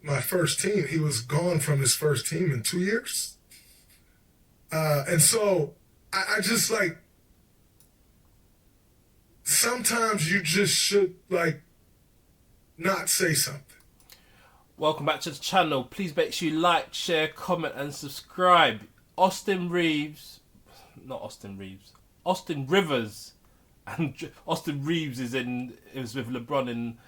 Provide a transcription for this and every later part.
my first team. He was gone from his first team in 2 years. And so I just like, sometimes you just should like not say something. Welcome back to the channel. Please make sure you like, share, comment and subscribe. Austin Rivers. And Austin Reeves is with LeBron in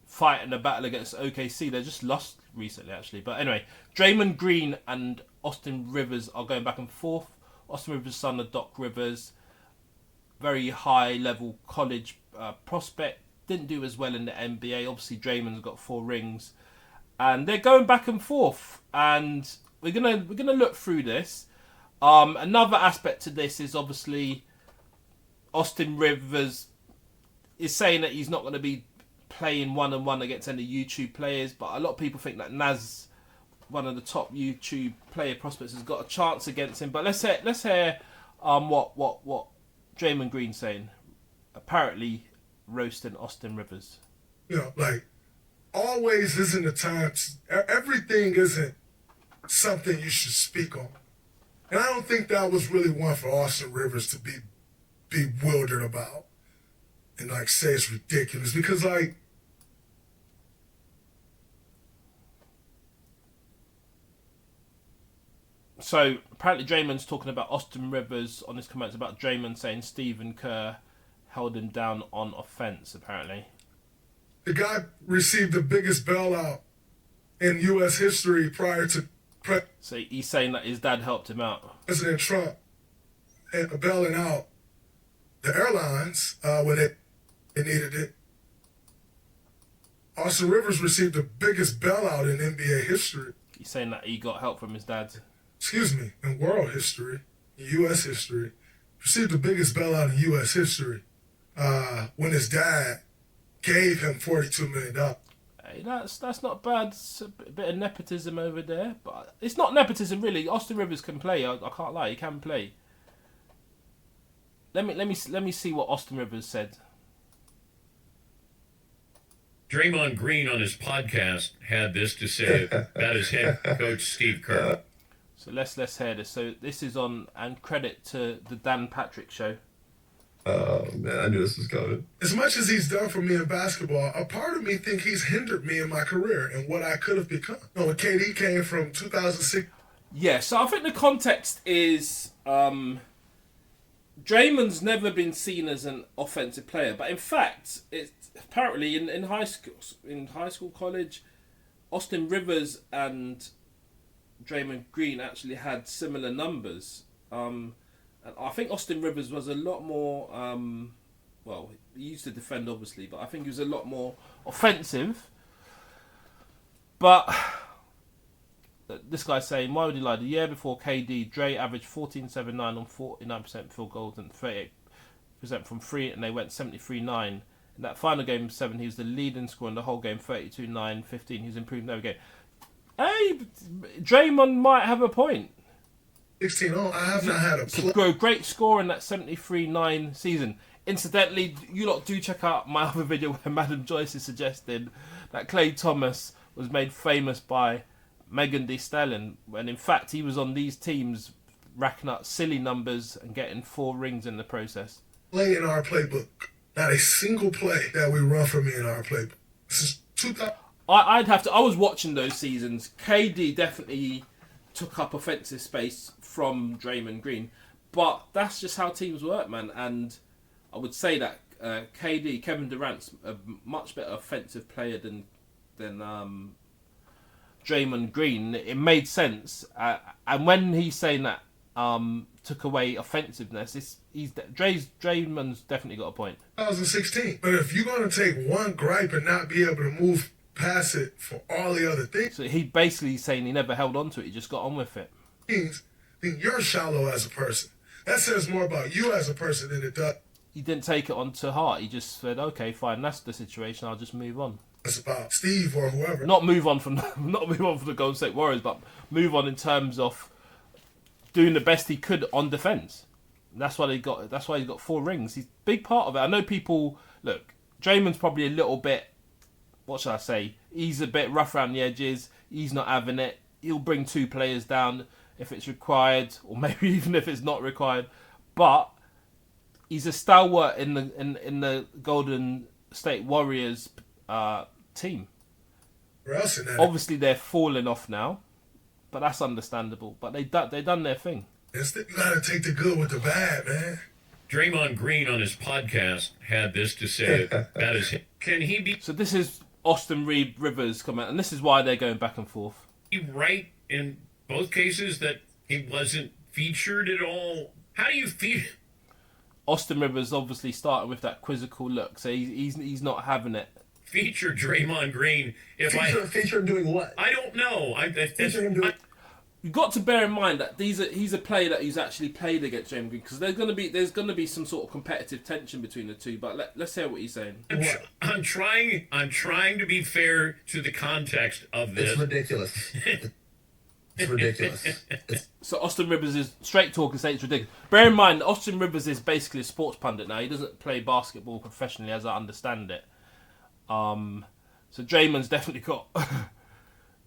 fighting a battle against OKC. They just lost recently, actually. But anyway, Draymond Green and Austin Rivers are going back and forth. Austin Rivers' son of Doc Rivers, very high-level college prospect. Didn't do as well in the NBA. Obviously, Draymond's got 4 rings, and they're going back and forth. And we're gonna look through this. Another aspect to this is obviously Austin Rivers is saying that he's not going to be playing one-on-one against any YouTube players, but a lot of people think that Naz, one of the top YouTube player prospects, has got a chance against him. But let's hear what Draymond Green's saying. Apparently roasting Austin Rivers. You know, like, always isn't the time. Everything isn't something you should speak on. And I don't think that was really one for Austin Rivers to be bewildered about and like say it's ridiculous, because like, so apparently Draymond's talking about Austin Rivers on his comments about Draymond saying Stephen Kerr held him down on offense. Apparently the guy received the biggest bailout in U.S. history prior to so he's saying that his dad helped him out. President Trump bailing out the airlines when it needed it. Austin Rivers received the biggest bailout in NBA history. He's saying that he got help from his dad. Excuse me, in world history, in U.S. history. Received the biggest bailout in U.S. history when his dad gave him $42 million. Hey, that's not bad. It's a bit of nepotism over there, but it's not nepotism really. Austin Rivers can play. I can't lie, he can play. Let me see what Austin Rivers said. Draymond Green on his podcast had this to say about his head coach Steve Kerr. So let's hear this. So this is on, and credit to the Dan Patrick Show. Oh man, I knew this was coming. As much as he's done for me in basketball, a part of me think he's hindered me in my career and what I could have become. You know, when KD came from 2006. Yeah, so I think the context is Draymond's never been seen as an offensive player, but in fact, it's apparently in high school, college, Austin Rivers and Draymond Green actually had similar numbers. And I think Austin Rivers was a lot more, well, he used to defend obviously, but I think he was a lot more offensive. But this guy's saying, why would he lie? The year before KD, Dre averaged 14.79 on 49% field goals and 38% from 3, and they went 73-9. In that final game 7, he was the leading scorer in the whole game, 32-9, 15. He's improved in every game. Hey, Draymond might have a point. 16 on, I have not had a great score in that 73-9 season. Incidentally, you lot do check out my other video where Madam Joyce is suggesting that Klay Thomas was made famous by Megan Thee Stallion, when in fact he was on these teams racking up silly numbers and getting 4 rings in the process. Play in our playbook. Not a single play that we run for me in our playbook. This is 2000. I was watching those seasons. KD definitely took up offensive space from Draymond Green, but that's just how teams work, man. And I would say that Kevin Durant's a much better offensive player than Draymond Green. It made sense, and when he's saying that took away offensiveness, Draymond's definitely got a point. 2016. But if you're going to take one gripe and not be able to move past it for all the other things, so he basically saying he never held on to it, he just got on with it. Then you're shallow as a person. That says more about you as a person than it does. He didn't take it on to heart. He just said, "Okay, fine, that's the situation. I'll just move on." It's about Steve or whoever. Not move on from the Golden State Warriors, but move on in terms of doing the best he could on defense. That's why he got 4 rings. He's a big part of it. I know people look. Draymond's probably a little bit. What should I say? He's a bit rough around the edges. He's not having it. He'll bring 2 players down if it's required, or maybe even if it's not required. But he's a stalwart in the Golden State Warriors team. Or else in that, Obviously, they're falling off now, but that's understandable. But they done their thing. you gotta take the good with the bad, man. Draymond Green on his podcast had this to say about his. Can he be So this is Austin Rivers comment, and this is why they're going back and forth. right in both cases that he wasn't featured at all? How do you feel? Austin Rivers obviously started with that quizzical look, so he's not having it. Feature Draymond Green. If Feature him doing what? I don't know. Feature him doing. You've got to bear in mind that he's a player that he's actually played against Draymond Green, because there's gonna be some sort of competitive tension between the two. But let's hear what he's saying. I'm trying to be fair to the context of this. It's ridiculous. It's ridiculous. So Austin Rivers is straight talk and say it's ridiculous. Bear in mind, Austin Rivers is basically a sports pundit now. He doesn't play basketball professionally, as I understand it. So Draymond's definitely got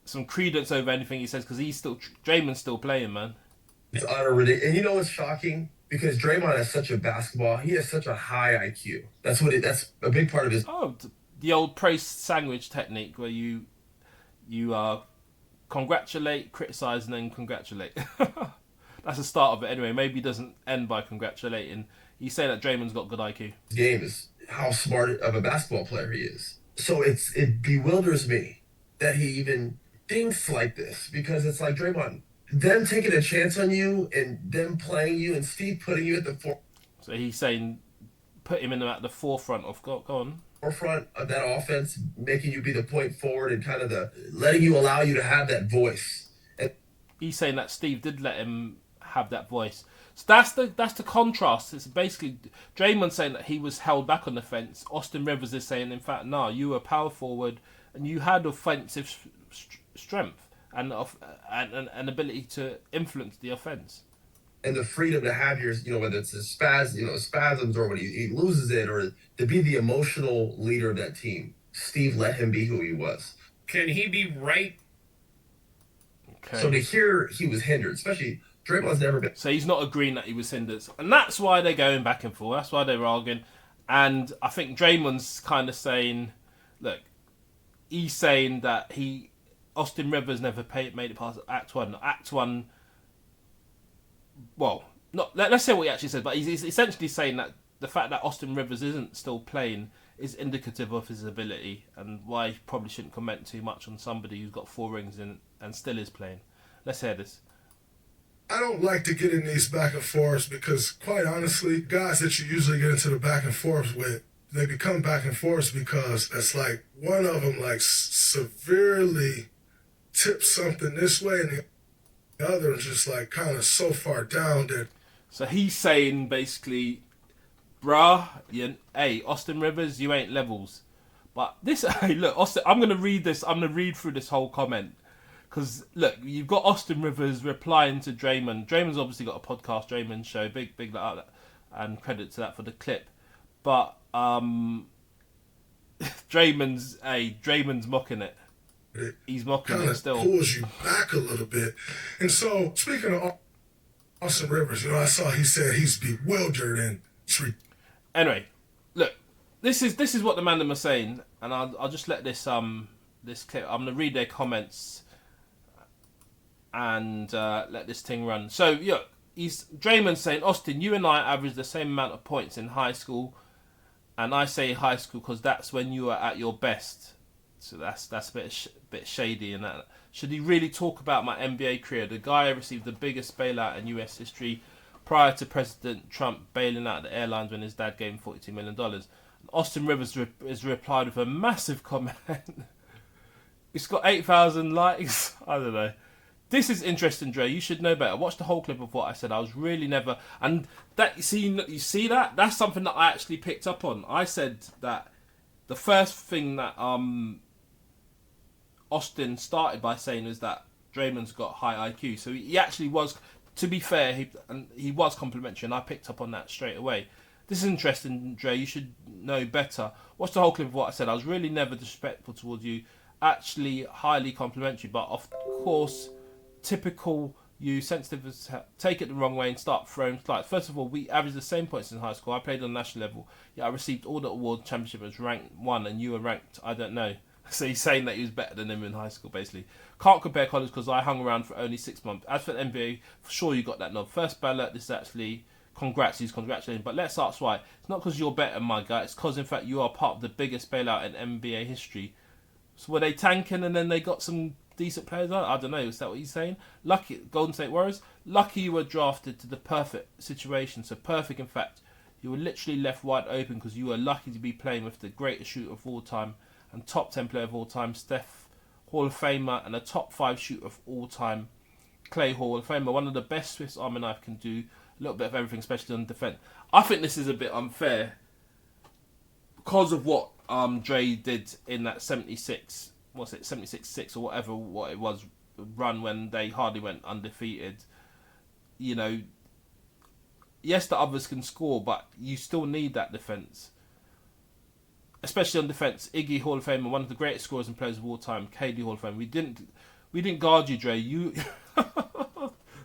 some credence over anything he says, because Draymond's still playing, man. It's utter ridiculous. And you know what's shocking? Because Draymond has such a basketball, he has such a high IQ. That's a big part of his. Oh, the old praise sandwich technique, where you congratulate, criticize, and then congratulate. That's the start of it anyway. Maybe it doesn't end by congratulating. He's saying that Draymond's got good IQ. Game is how smart of a basketball player he is. So it bewilders me that he even thinks like this, because it's like, Draymond, them taking a chance on you and them playing you and Steve putting you at the So he's saying put him at the forefront of go on. forefront of that offense, making you be the point forward and kind of allow you to have that voice. And He's saying that Steve did let him have that voice. So that's the contrast. It's basically Draymond saying that he was held back on the fence. Austin Rivers is saying, in fact, no, you were power forward and you had offensive strength and an ability to influence the offense. and the freedom to have your, whether it's spasms or when he loses it, or to be the emotional leader of that team. Steve let him be who he was. Can he be right? Okay. So to hear he was hindered, especially Draymond's never been. So he's not agreeing that he was hindered. And that's why they're going back and forth. That's why they're arguing. And I think Draymond's kind of saying, look, he's saying that Austin Rivers never made it past Act 1. Act 1, well, let's say what he actually said, but he's essentially saying that the fact that Austin Rivers isn't still playing is indicative of his ability, and why he probably shouldn't comment too much on somebody who's got 4 rings in and still is playing. Let's hear this. I don't like to get in these back and forths because, quite honestly, guys that you usually get into the back and forths with, they become back and forths because it's like one of them like severely tips something this way and the other is just like kind of so far down that. So he's saying basically, bruh, Austin Rivers, you ain't levels. But this, hey, look, Austin, I'm gonna read through this whole comment. Because, look, you've got Austin Rivers replying to Draymond. Draymond's obviously got a podcast, Draymond Show, big that, and credit to that for the clip. But Draymond's mocking it. He's mocking Kind it of still. pulls you back a little bit. And so, speaking of Austin Rivers, I saw he said he's bewildered and Anyway, look, this is what the Mandem are saying, and I'll just let this clip. I'm gonna read their comments and let this thing run. So, yeah, Draymond saying, Austin, you and I averaged the same amount of points in high school, and I say high school because that's when you are at your best. So that's a bit shady. And that should he really talk about my NBA career? The guy received the biggest bailout in US history prior to President Trump bailing out the airlines when his dad gave him $42 million. And Austin Rivers has replied with a massive comment. It's got 8,000 likes. I don't know. This is interesting, Dre. You should know better. Watch the whole clip of what I said. I was really never... And that you see that? That's something that I actually picked up on. I said that the first thing that Austin started by saying is that Draymond's got high IQ. So he actually was, to be fair, he was complimentary, and I picked up on that straight away. This is interesting, Dre. You should know better. Watch the whole clip of what I said. I was really never disrespectful towards you. actually highly complimentary. But of course, typical you sensitivists take it the wrong way and start throwing flights. First of all, we averaged the same points in high school. I played on national level. Yeah, I received all the award championship as ranked 1, and you were ranked, I don't know. So he's saying that he was better than him in high school, basically. Can't compare college because I hung around for only 6 months. As for the NBA, for sure you got that nod. First ballot, this is actually, congrats, he's congratulating. But let's ask why. It's not because you're better, my guy. It's because, in fact, you are part of the biggest bailout in NBA history. So were they tanking and then they got some decent players out? I don't know. Is that what he's saying? Lucky, Golden State Warriors, lucky you were drafted to the perfect situation. So perfect, in fact. You were literally left wide open because you were lucky to be playing with the greatest shooter of all time and top 10 player of all time, Steph, Hall of Famer, and a top 5 shooter of all time, Clay, Hall of Famer. One of the best Swiss Army knife can do a little bit of everything, especially on defense. I think this is a bit unfair because of what Dre did in that 76, what's it, 76-6 or whatever what it was, run when they hardly went undefeated. You know, yes, the others can score, but you still need that defense. Especially on defense, Iggy Hall of Famer, one of the greatest scorers and players of all time, KD Hall of Fame. We didn't guard you, Dre. You,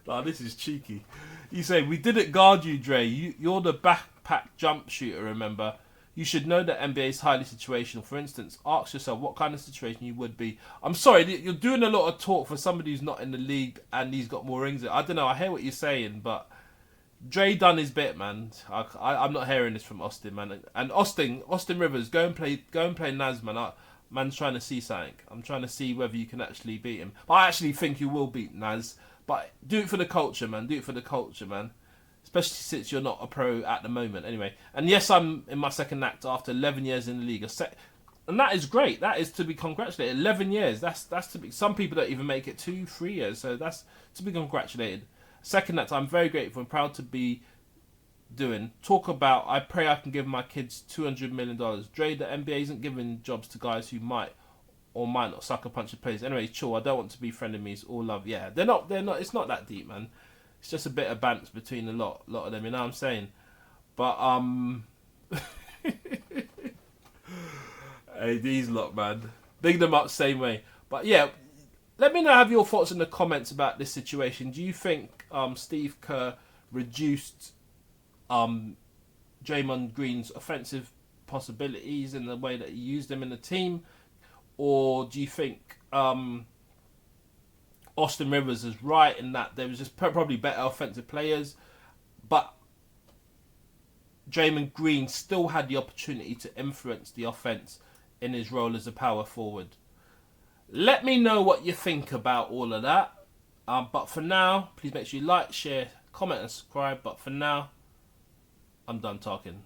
nah, this is cheeky. You say we didn't guard you, Dre. You're the backpack jump shooter. Remember, you should know that NBA is highly situational. For instance, ask yourself what kind of situation you would be. I'm sorry, you're doing a lot of talk for somebody who's not in the league and he's got more rings. I don't know. I hear what you're saying, but Dre done his bit, man. I'm not hearing this from Austin, man. And Austin Rivers, go and play Naz, man. Man's trying to see something. I'm trying to see whether you can actually beat him. I actually think you will beat Naz, but do it for the culture, man. Do it for the culture, man. Especially since you're not a pro at the moment, anyway. And yes, I'm in my second act after 11 years in the league. And that is great. That is to be congratulated. 11 years. That's to be. Some people don't even make it 2-3 years. So that's to be congratulated. Second, that I'm very grateful and proud to be doing. Talk about, I pray I can give my kids $200 million. Dre, the NBA isn't giving jobs to guys who might or might not sucker punch the players. Anyway, chill. I don't want to be frenemies. All love. Yeah, they're not. It's not that deep, man. It's just a bit of bants between a lot of them. You know what I'm saying? But hey, these lot, man, big them up same way. But yeah. Let me know have your thoughts in the comments about this situation. Do you think Steve Kerr reduced Draymond Green's offensive possibilities in the way that he used them in the team? Or do you think Austin Rivers is right in that there was just probably better offensive players, but Draymond Green still had the opportunity to influence the offense in his role as a power forward? Let me know what you think about all of that. But for now, please make sure you like, share, comment and subscribe. But for now, I'm done talking.